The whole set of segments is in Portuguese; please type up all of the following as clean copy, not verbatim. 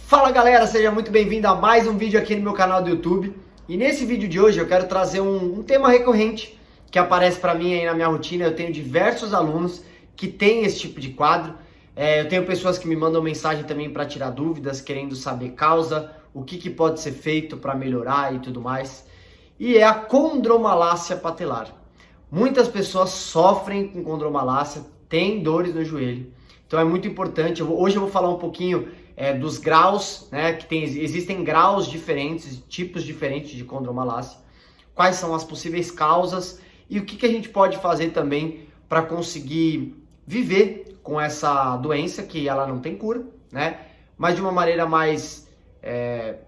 Fala galera, seja muito bem-vindo a mais um vídeo aqui no meu canal do YouTube. E nesse vídeo de hoje eu quero trazer um tema recorrente que aparece para mim aí na minha rotina. Eu tenho diversos alunos que têm esse tipo de quadro. Eu tenho pessoas que me mandam mensagem também para tirar dúvidas, querendo saber causa, o que pode ser feito para melhorar e tudo mais. E é a condromalácia patelar. Muitas pessoas sofrem com condromalácia, têm dores no joelho. Então é muito importante. Hoje eu vou falar um pouquinho dos graus, né? Existem graus diferentes, tipos diferentes de condromalácia. Quais são as possíveis causas e o que a gente pode fazer também para conseguir viver com essa doença, que ela não tem cura, né? Mas de uma maneira mais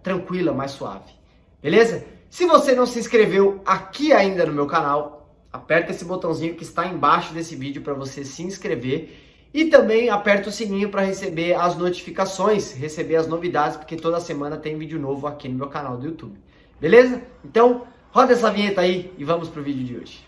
tranquila, mais suave. Beleza? Se você não se inscreveu aqui ainda no meu canal, aperta esse botãozinho que está embaixo desse vídeo para você se inscrever. E também aperta o sininho para receber as notificações, receber as novidades, porque toda semana tem vídeo novo aqui no meu canal do YouTube. Beleza? Então, roda essa vinheta aí e vamos pro vídeo de hoje.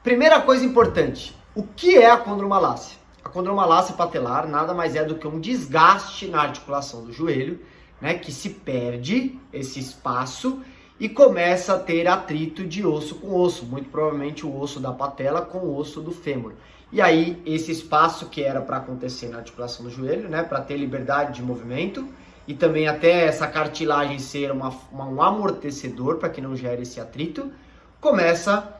Primeira coisa importante, o que é a condromalácia? A condromalácia patelar nada mais é do que um desgaste na articulação do joelho, né, que se perde esse espaço e começa a ter atrito de osso com osso, muito provavelmente o osso da patela com o osso do fêmur. E aí esse espaço que era para acontecer na articulação do joelho, né, para ter liberdade de movimento e também até essa cartilagem ser um amortecedor para que não gere esse atrito, começa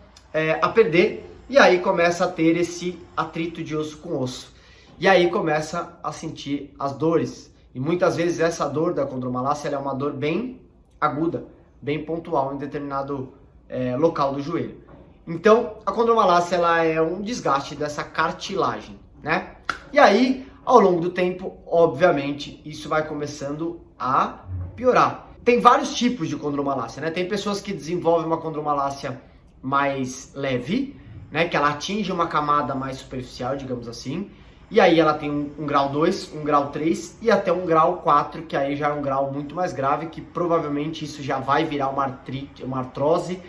a perder e aí começa a ter esse atrito de osso com osso. E aí começa a sentir as dores. E muitas vezes essa dor da condromalácia ela é uma dor bem aguda, bem pontual em determinado local do joelho. Então, a condromalácia ela é um desgaste dessa cartilagem, né? E aí, ao longo do tempo, obviamente, isso vai começando a piorar. Tem vários tipos de condromalácia, né? Tem pessoas que desenvolvem uma condromalácia mais leve, né? Que ela atinge uma camada mais superficial, digamos assim. E aí ela tem um grau 2, um grau 3 e até um grau 4, que aí já é um grau muito mais grave, que provavelmente isso já vai virar uma artrite, uma artrose,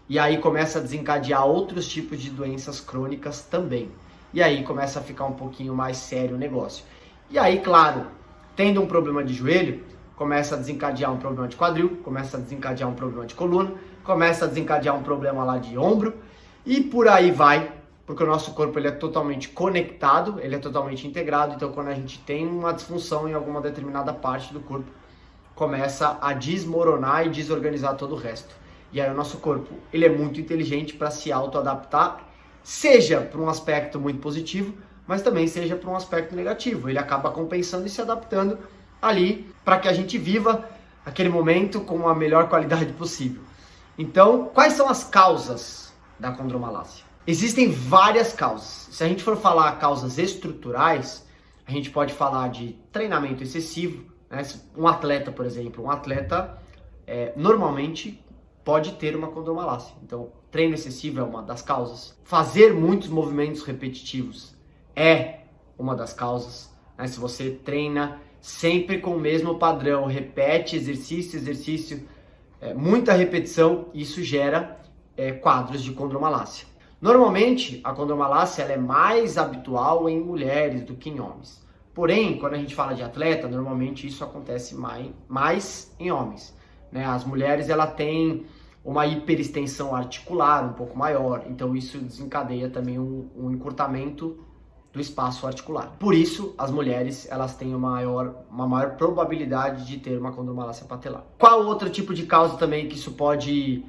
e aí começa a desencadear outros tipos de doenças crônicas também. E aí começa a ficar um pouquinho mais sério o negócio. E aí, claro, tendo um problema de joelho, começa a desencadear um problema de quadril, começa a desencadear um problema de coluna, começa a desencadear um problema lá de ombro, e por aí vai. Porque o nosso corpo ele é totalmente conectado, ele é totalmente integrado, então quando a gente tem uma disfunção em alguma determinada parte do corpo, começa a desmoronar e desorganizar todo o resto. E aí o nosso corpo ele é muito inteligente para se auto-adaptar, seja para um aspecto muito positivo, mas também seja para um aspecto negativo. Ele acaba compensando e se adaptando ali para que a gente viva aquele momento com a melhor qualidade possível. Então, quais são as causas da condromalácia? Existem várias causas. Se a gente for falar causas estruturais, a gente pode falar de treinamento excessivo, né? Um atleta, por exemplo, normalmente pode ter uma condromalácia. Então, treino excessivo é uma das causas. Fazer muitos movimentos repetitivos é uma das causas, né? Se você treina sempre com o mesmo padrão, repete exercício, muita repetição, isso gera quadros de condromalácia. Normalmente, a condromalácia ela é mais habitual em mulheres do que em homens. Porém, quando a gente fala de atleta, normalmente isso acontece mais em homens, né? As mulheres ela têm uma hiperextensão articular um pouco maior, então isso desencadeia também um encurtamento do espaço articular. Por isso, as mulheres elas têm uma maior probabilidade de ter uma condromalácia patelar. Qual outro tipo de causa também que isso pode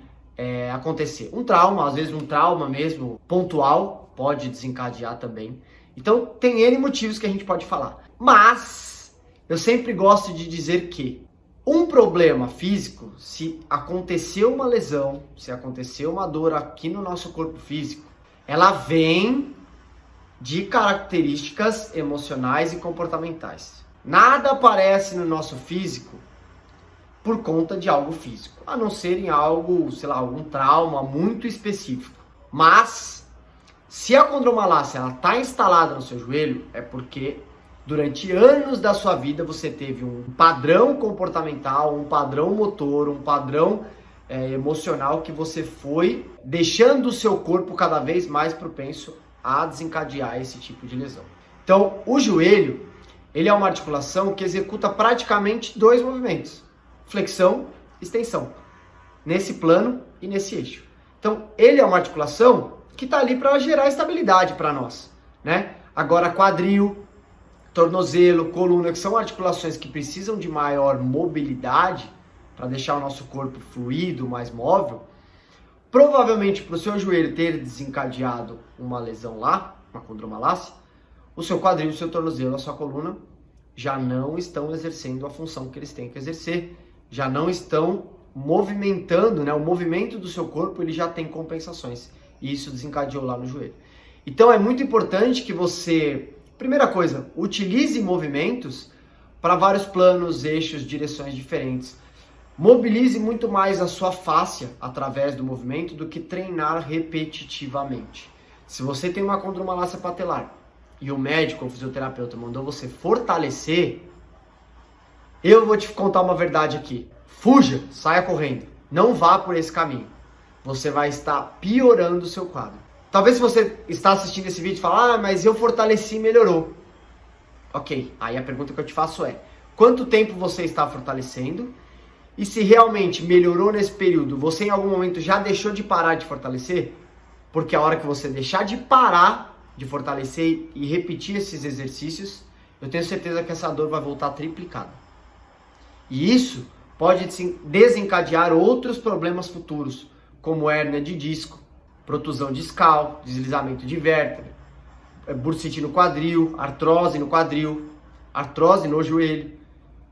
acontecer? Um trauma, às vezes um trauma mesmo pontual pode desencadear também. Então tem N motivos que a gente pode falar. Mas eu sempre gosto de dizer que um problema físico, se aconteceu uma lesão, se aconteceu uma dor aqui no nosso corpo físico, ela vem de características emocionais e comportamentais. Nada aparece no nosso físico por conta de algo físico, a não ser em algo, sei lá, algum trauma muito específico. Mas, se a condromalácia está instalada no seu joelho, é porque durante anos da sua vida você teve um padrão comportamental, um padrão motor, um padrão emocional que você foi deixando o seu corpo cada vez mais propenso a desencadear esse tipo de lesão. Então, o joelho, Ele é uma articulação que executa praticamente dois movimentos, flexão e extensão, nesse plano e nesse eixo. Então, ele é uma articulação que está ali para gerar estabilidade para nós, né? Agora, quadril, tornozelo, coluna, que são articulações que precisam de maior mobilidade para deixar o nosso corpo fluido, mais móvel, provavelmente para o seu joelho ter desencadeado uma lesão lá, uma condromalácia, o seu quadril, o seu tornozelo, a sua coluna já não estão exercendo a função que eles têm que exercer, já não estão movimentando, né? O movimento do seu corpo ele já tem compensações e isso desencadeou lá no joelho. Então é muito importante que você, primeira coisa, utilize movimentos para vários planos, eixos, direções diferentes. Mobilize muito mais a sua fáscia através do movimento do que treinar repetitivamente. Se você tem uma condromalácia patelar e o médico ou o fisioterapeuta mandou você fortalecer, eu vou te contar uma verdade aqui. Fuja, saia correndo. Não vá por esse caminho. Você vai estar piorando o seu quadro. Talvez se você está assistindo esse vídeo e falar, mas eu fortaleci e melhorou. Ok, aí a pergunta que eu te faço é, quanto tempo você está fortalecendo? E se realmente melhorou nesse período, você em algum momento já deixou de parar de fortalecer? Porque a hora que você deixar de parar de fortalecer e repetir esses exercícios, eu tenho certeza que essa dor vai voltar triplicada. E isso pode desencadear outros problemas futuros, como hérnia de disco, protusão discal, deslizamento de vértebra, bursite no quadril, artrose no quadril, artrose no joelho.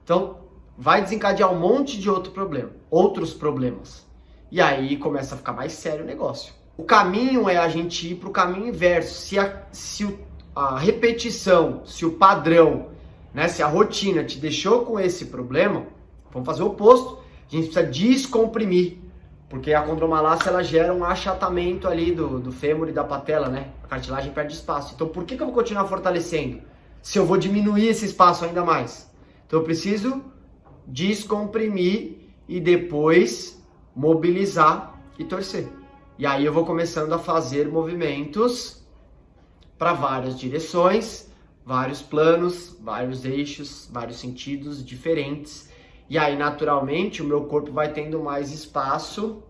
Então, vai desencadear um monte de outros problemas. E aí começa a ficar mais sério o negócio. O caminho é a gente ir para o caminho inverso. Se a repetição, se o padrão, né, se a rotina te deixou com esse problema, vamos fazer o oposto. A gente precisa descomprimir. Porque a condromalácia ela gera um achatamento ali do fêmur e da patela, né? A cartilagem perde espaço. Então por que eu vou continuar fortalecendo se eu vou diminuir esse espaço ainda mais? Então eu preciso descomprimir e depois mobilizar e torcer. E aí eu vou começando a fazer movimentos para várias direções, vários planos, vários eixos, vários sentidos diferentes. E aí naturalmente o meu corpo vai tendo mais espaço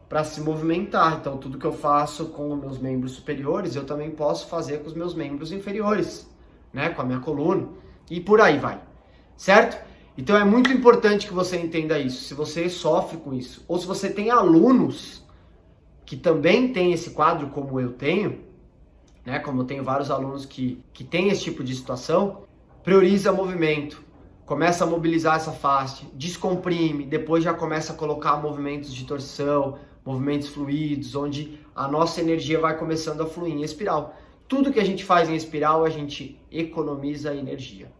para se movimentar. Então tudo que eu faço com os meus membros superiores, eu também posso fazer com os meus membros inferiores, né? Com a minha coluna e por aí vai, certo? Então é muito importante que você entenda isso, se você sofre com isso, ou se você tem alunos que também têm esse quadro como eu tenho, né? Como eu tenho vários alunos que têm esse tipo de situação, prioriza movimento, começa a mobilizar essa face, descomprime, depois já começa a colocar movimentos de torção, movimentos fluidos, onde a nossa energia vai começando a fluir em espiral. Tudo que a gente faz em espiral, a gente economiza energia.